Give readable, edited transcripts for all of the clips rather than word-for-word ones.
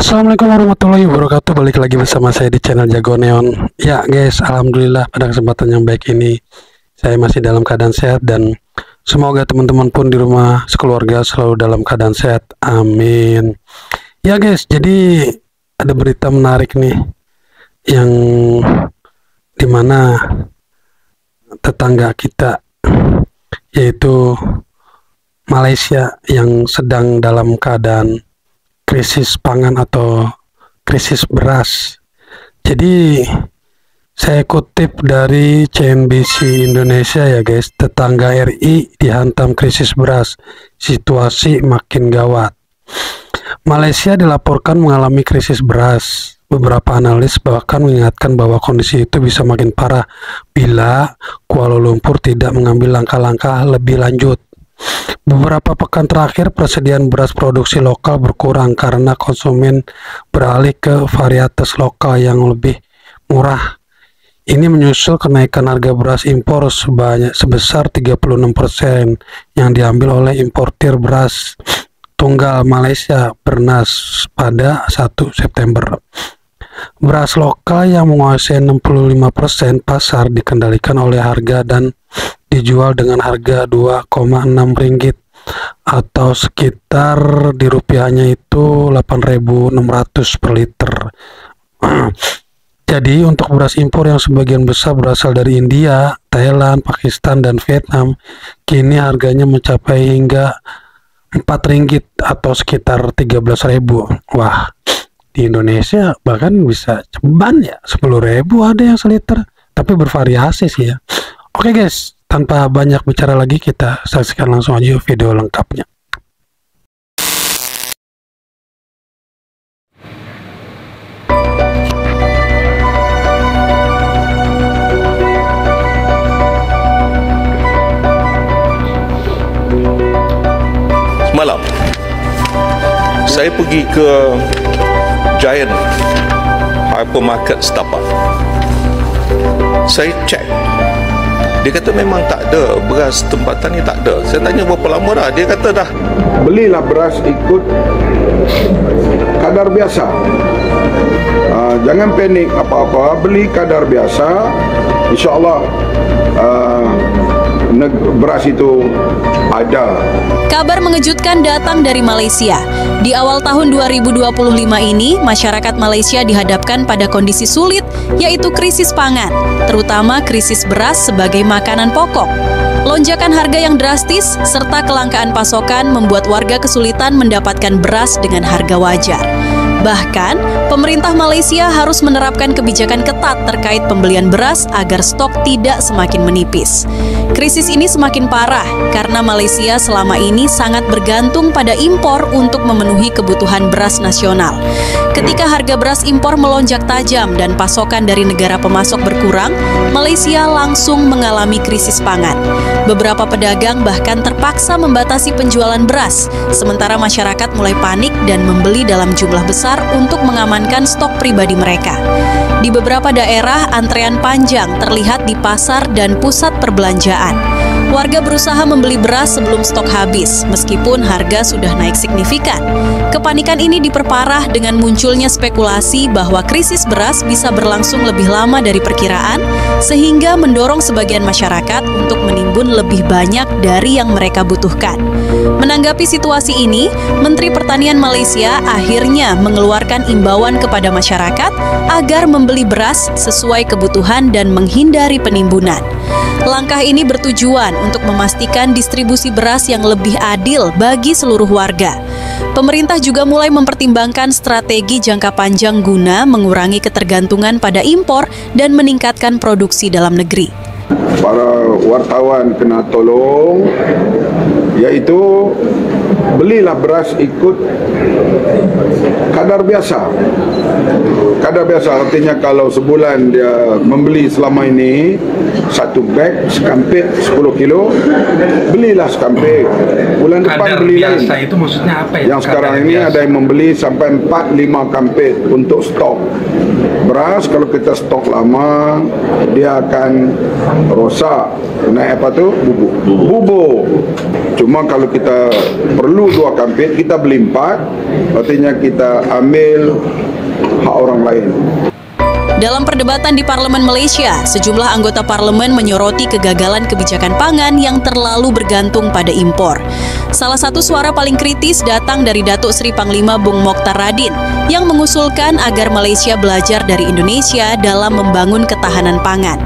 Assalamualaikum warahmatullahi wabarakatuh. Balik lagi bersama saya di channel Jago Neon. Ya guys, alhamdulillah pada kesempatan yang baik ini saya masih dalam keadaan sehat dan semoga teman-teman pun di rumah sekeluarga selalu dalam keadaan sehat. Amin. Ya guys, jadi ada berita menarik nih yang dimana tetangga kita yaitu Malaysia yang sedang dalam keadaan krisis pangan atau krisis beras. Jadi saya kutip dari CNBC Indonesia ya guys, tetangga RI dihantam krisis beras, situasi makin gawat. Malaysia dilaporkan mengalami krisis beras. Beberapa analis bahkan mengingatkan bahwa kondisi itu bisa makin parah bila Kuala Lumpur tidak mengambil langkah-langkah lebih lanjut. Beberapa pekan terakhir persediaan beras produksi lokal berkurang karena konsumen beralih ke varietas lokal yang lebih murah. Ini menyusul kenaikan harga beras impor sebesar 36% yang diambil oleh importir beras tunggal Malaysia Bernas pada 1 September. Beras lokal yang menguasai 65% pasar dikendalikan oleh harga dan dijual dengan harga 2,6 ringgit atau sekitar di rupiahnya itu 8.600 per liter. Jadi untuk beras impor yang sebagian besar berasal dari India, Thailand, Pakistan, dan Vietnam, kini harganya mencapai hingga 4 ringgit atau sekitar 13.000. Wah, di Indonesia bahkan bisa ceban ya, 10.000 ada yang seliter, tapi bervariasi sih ya. Oke guys, tanpa banyak bicara lagi, kita saksikan langsung aja video lengkapnya. Semalam saya pergi ke Giant Hypermarket Setapak. Saya cek, dia kata memang tak ada beras tempatan ni, tak ada. Saya tanya berapa lama dah, dia kata dah. Belilah beras ikut kadar biasa. Jangan panik apa-apa, beli kadar biasa. InsyaAllah beras itu ada. Kabar mengejutkan datang dari Malaysia. Di awal tahun 2025 ini, masyarakat Malaysia dihadapkan pada kondisi sulit, yaitu krisis pangan, terutama krisis beras sebagai makanan pokok. Lonjakan harga yang drastis serta kelangkaan pasokan membuat warga kesulitan mendapatkan beras dengan harga wajar. Bahkan, pemerintah Malaysia harus menerapkan kebijakan ketat terkait pembelian beras agar stok tidak semakin menipis. Krisis ini semakin parah karena Malaysia selama ini sangat bergantung pada impor untuk memenuhi kebutuhan beras nasional. Ketika harga beras impor melonjak tajam dan pasokan dari negara pemasok berkurang, Malaysia langsung mengalami krisis pangan. Beberapa pedagang bahkan terpaksa membatasi penjualan beras, sementara masyarakat mulai panik dan membeli dalam jumlah besar untuk mengamankan stok pribadi mereka. Di beberapa daerah, antrean panjang terlihat di pasar dan pusat perbelanjaan. Warga berusaha membeli beras sebelum stok habis, meskipun harga sudah naik signifikan. Kepanikan ini diperparah dengan munculnya spekulasi bahwa krisis beras bisa berlangsung lebih lama dari perkiraan, sehingga mendorong sebagian masyarakat untuk menimbun lebih banyak dari yang mereka butuhkan. Menanggapi situasi ini, Menteri Pertanian Malaysia akhirnya mengeluarkan imbauan kepada masyarakat agar membeli beras sesuai kebutuhan dan menghindari penimbunan. Langkah ini bertujuan untuk memastikan distribusi beras yang lebih adil bagi seluruh warga. Pemerintah juga mulai mempertimbangkan strategi jangka panjang guna mengurangi ketergantungan pada impor dan meningkatkan produksi dalam negeri. Para wartawan kena tolong, yaitu belilah beras ikut kadar biasa. Kadar biasa artinya kalau sebulan dia membeli selama ini satu beg sekampit 10 kilo, belilah sekampit. Bulan depan beli lain. Kadar biasa itu maksudnya apa ya? Yang sekarang ini ada yang membeli sampai 4-5 kampit untuk stok. Beras kalau kita stok lama dia akan rosak, naik apa tu? Bubur. Cuma kalau kita perlu 2 kampit, kita beli 4, artinya kita ambil hak orang lain. Dalam perdebatan di Parlemen Malaysia, sejumlah anggota parlemen menyoroti kegagalan kebijakan pangan yang terlalu bergantung pada impor. Salah satu suara paling kritis datang dari Datuk Seri Panglima Bung Mokhtar Radin yang mengusulkan agar Malaysia belajar dari Indonesia dalam membangun ketahanan pangan.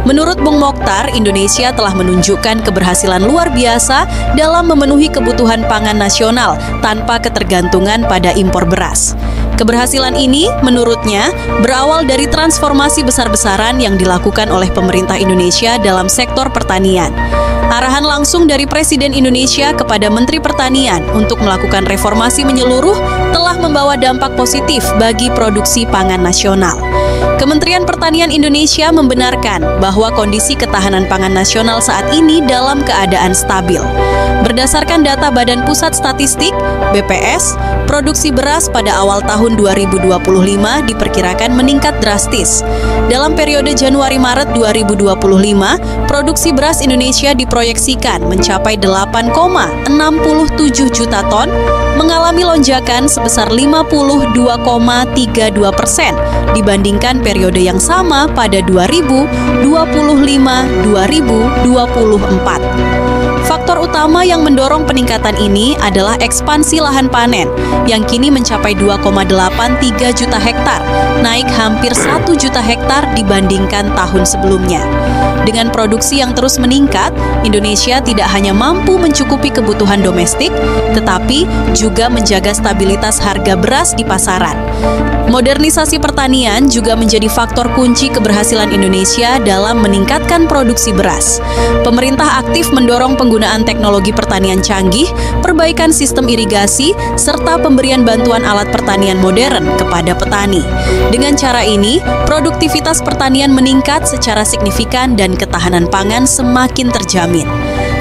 Menurut Bung Mokhtar, Indonesia telah menunjukkan keberhasilan luar biasa dalam memenuhi kebutuhan pangan nasional tanpa ketergantungan pada impor beras. Keberhasilan ini, menurutnya, berawal dari transformasi besar-besaran yang dilakukan oleh pemerintah Indonesia dalam sektor pertanian. Arahan langsung dari Presiden Indonesia kepada Menteri Pertanian untuk melakukan reformasi menyeluruh telah membawa dampak positif bagi produksi pangan nasional. Kementerian Pertanian Indonesia membenarkan bahwa kondisi ketahanan pangan nasional saat ini dalam keadaan stabil. Berdasarkan data Badan Pusat Statistik, BPS, produksi beras pada awal tahun 2025 diperkirakan meningkat drastis. Dalam periode Januari-Maret 2025, produksi beras Indonesia diproyeksikan mencapai 8,67 juta ton, mengalami lonjakan sebesar 52,32% dibandingkan periode yang sama pada 2025-2024. Faktor utama yang mendorong peningkatan ini adalah ekspansi lahan panen yang kini mencapai 2,83 juta hektar, naik hampir 1 juta hektar dibandingkan tahun sebelumnya. Dengan produksi yang terus meningkat, Indonesia tidak hanya mampu mencukupi kebutuhan domestik, tetapi juga menjaga stabilitas harga beras di pasaran. Modernisasi pertanian juga menjadi faktor kunci keberhasilan Indonesia dalam meningkatkan produksi beras. Pemerintah aktif mendorong penggunaan teknologi pertanian canggih, perbaikan sistem irigasi, serta pemberian bantuan alat pertanian modern kepada petani. Dengan cara ini, produktivitas pertanian meningkat secara signifikan dan ketahanan pangan semakin terjamin.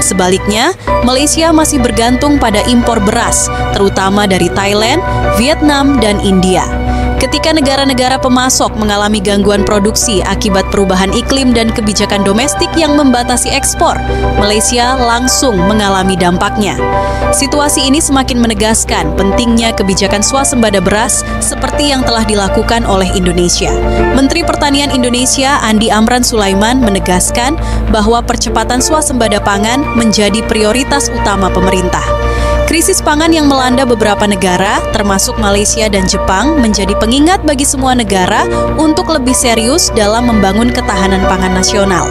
Sebaliknya, Malaysia masih bergantung pada impor beras, terutama dari Thailand, Vietnam, dan India. Ketika negara-negara pemasok mengalami gangguan produksi akibat perubahan iklim dan kebijakan domestik yang membatasi ekspor, Malaysia langsung mengalami dampaknya. Situasi ini semakin menegaskan pentingnya kebijakan swasembada beras seperti yang telah dilakukan oleh Indonesia. Menteri Pertanian Indonesia Andi Amran Sulaiman menegaskan bahwa percepatan swasembada pangan menjadi prioritas utama pemerintah. Krisis pangan yang melanda beberapa negara, termasuk Malaysia dan Jepang, menjadi pengingat bagi semua negara untuk lebih serius dalam membangun ketahanan pangan nasional.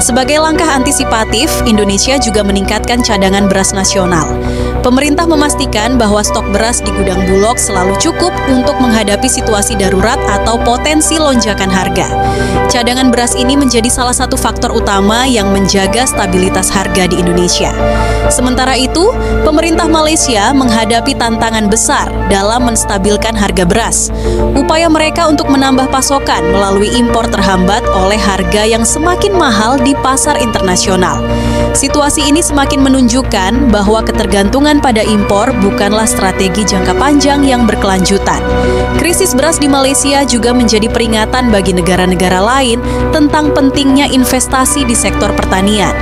Sebagai langkah antisipatif, Indonesia juga meningkatkan cadangan beras nasional. Pemerintah memastikan bahwa stok beras di gudang Bulog selalu cukup untuk menghadapi situasi darurat atau potensi lonjakan harga. Cadangan beras ini menjadi salah satu faktor utama yang menjaga stabilitas harga di Indonesia. Sementara itu, pemerintah Malaysia menghadapi tantangan besar dalam menstabilkan harga beras. Upaya mereka untuk menambah pasokan melalui impor terhambat oleh harga yang semakin mahal di pasar internasional. Situasi ini semakin menunjukkan bahwa ketergantungan pada impor bukanlah strategi jangka panjang yang berkelanjutan. Krisis beras di Malaysia juga menjadi peringatan bagi negara-negara lain tentang pentingnya investasi di sektor pertanian.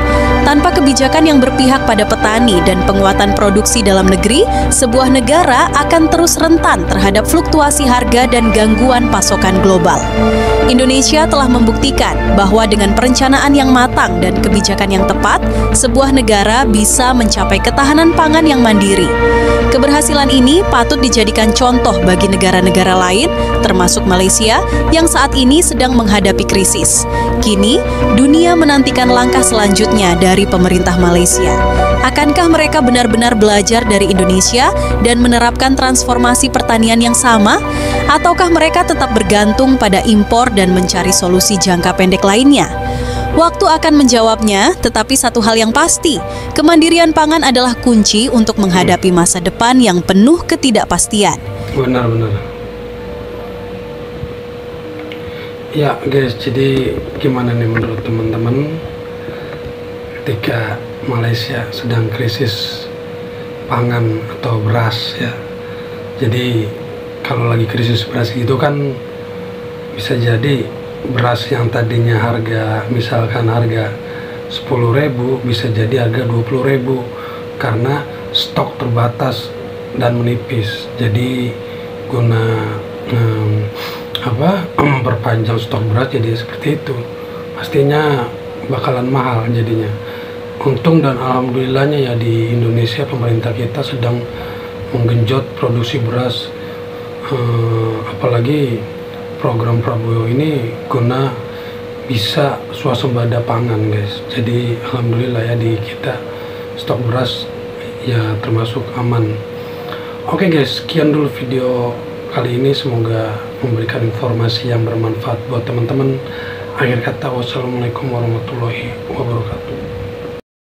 Tanpa kebijakan yang berpihak pada petani dan penguatan produksi dalam negeri, sebuah negara akan terus rentan terhadap fluktuasi harga dan gangguan pasokan global. Indonesia telah membuktikan bahwa dengan perencanaan yang matang dan kebijakan yang tepat, sebuah negara bisa mencapai ketahanan pangan yang mandiri. Keberhasilan ini patut dijadikan contoh bagi negara-negara lain, termasuk Malaysia, yang saat ini sedang menghadapi krisis. Kini, dunia menantikan langkah selanjutnya dari pemerintah Malaysia. Akankah mereka benar-benar belajar dari Indonesia dan menerapkan transformasi pertanian yang sama? Ataukah mereka tetap bergantung pada impor dan mencari solusi jangka pendek lainnya? Waktu akan menjawabnya, tetapi satu hal yang pasti, kemandirian pangan adalah kunci untuk menghadapi masa depan yang penuh ketidakpastian. Benar-benar. Ya guys, jadi gimana nih menurut teman-teman ketika Malaysia sedang krisis pangan atau beras ya. Jadi kalau lagi krisis beras itu kan bisa jadi beras yang tadinya harga misalkan harga 10.000 bisa jadi harga 20.000 karena stok terbatas dan menipis. Jadi guna memperpanjang stok beras, jadi seperti itu. Pastinya bakalan mahal jadinya. Untung dan alhamdulillahnya ya di Indonesia pemerintah kita sedang menggenjot produksi beras, apalagi program Prabowo ini guna bisa swasembada pangan guys. Jadi alhamdulillah ya di kita stok beras ya termasuk aman. Oke guys, sekian dulu video kali ini, semoga memberikan informasi yang bermanfaat buat teman-teman. Akhir kata, wassalamualaikum warahmatullahi wabarakatuh.